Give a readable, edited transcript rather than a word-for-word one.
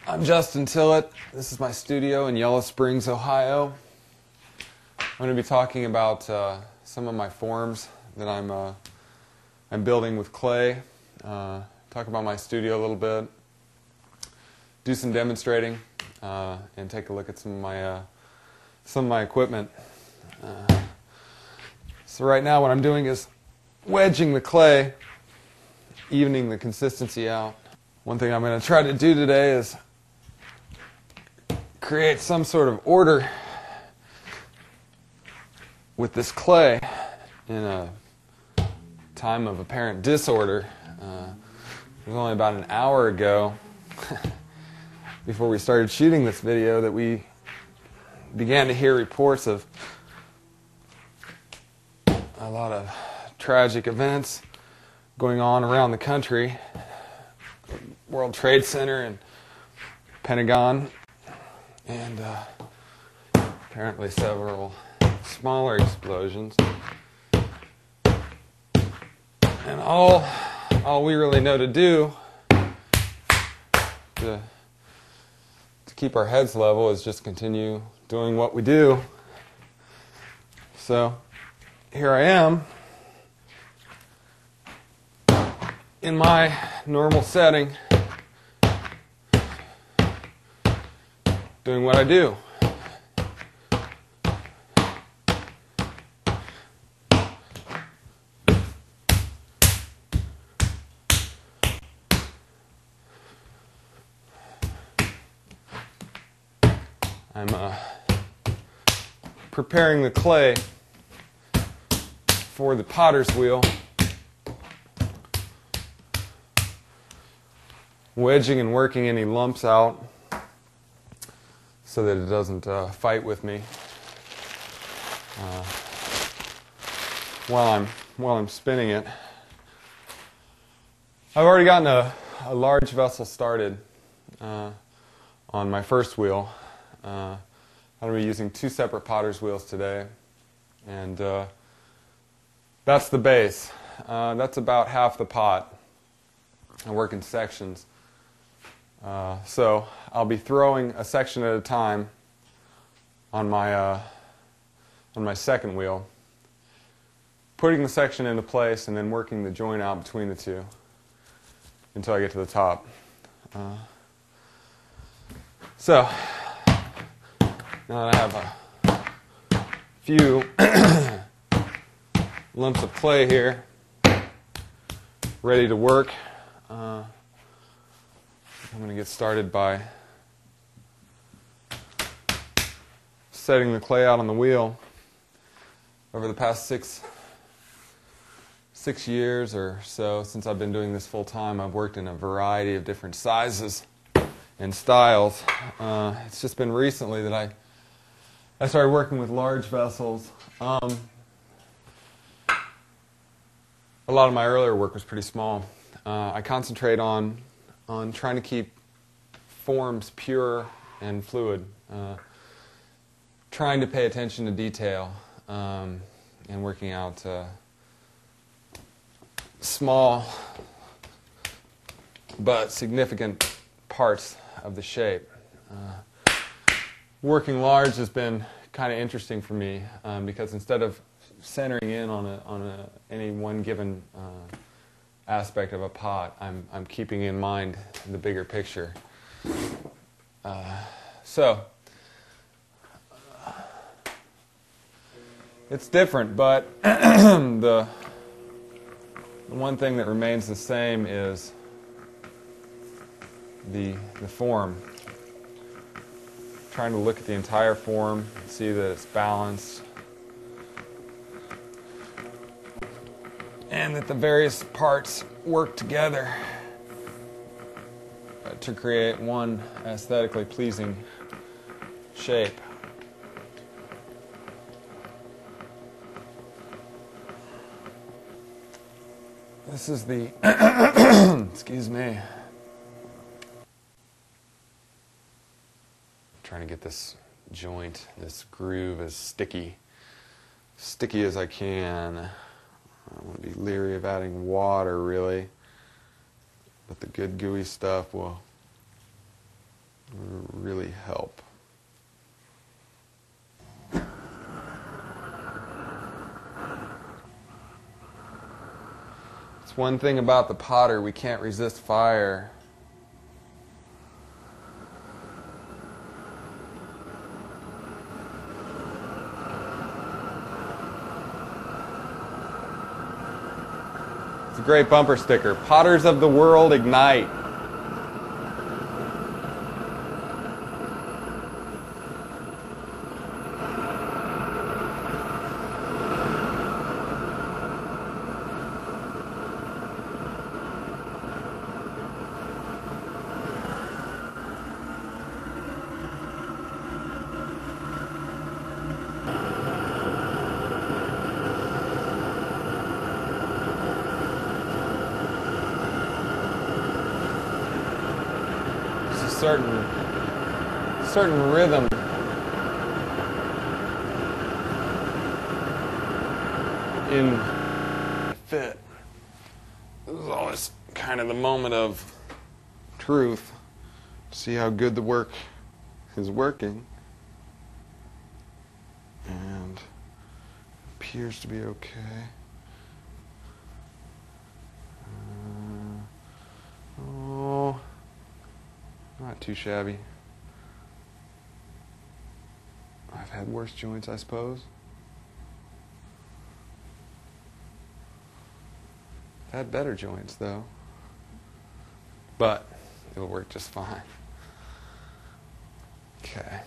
I'm Justin Teilet. This is my studio in Yellow Springs, Ohio. I'm going to be talking about some of my forms that I'm building with clay. Talk about my studio a little bit. Do some demonstrating and take a look at some of my equipment. So right now, what I'm doing is wedging the clay, evening the consistency out. One thing I'm going to try to do today is create some sort of order with this clay in a time of apparent disorder. It was only about an hour ago before we started shooting this video that we began to hear reports of a lot of tragic events going on around the country. World Trade Center and Pentagon, and apparently several smaller explosions. And all we really know to do to keep our heads level is just continue doing what we do. So here I am in my normal setting, doing what I do. I'm preparing the clay for the potter's wheel, wedging and working any lumps out so that it doesn't fight with me while I'm spinning it. I've already gotten a large vessel started on my first wheel. I'm going to be using two separate potter's wheels today, and that's the base. That's about half the pot. I work in sections. So I'll be throwing a section at a time on my second wheel, putting the section into place, and then working the joint out between the two until I get to the top. So now that I have a few lumps of clay here ready to work, I'm going to get started by setting the clay out on the wheel. Over the past six years or so, since I've been doing this full time, I've worked in a variety of different sizes and styles. It's just been recently that I started working with large vessels. A lot of my earlier work was pretty small. I concentrate on trying to keep forms pure and fluid, trying to pay attention to detail, and working out small but significant parts of the shape. Working large has been kind of interesting for me because instead of centering in on any one given aspect of a pot, I'm keeping in mind the bigger picture. So it's different, but the one thing that remains the same is the form. Trying to look at the entire form, see that it's balanced, and that the various parts work together to create one aesthetically pleasing shape. This is the excuse me. Trying to get this joint, this groove as sticky as I can. I want to be leery of adding water, really, but the good gooey stuff will really help. It's one thing about the potter, we can't resist fire. It's a great bumper sticker. Potters of the world, ignite. Certain rhythm in fit. This is always kind of the moment of truth. See how good the work is working, and appears to be okay. Oh, not too shabby. I've had worse joints, I suppose. I've had better joints, though. But it'll work just fine. Okay.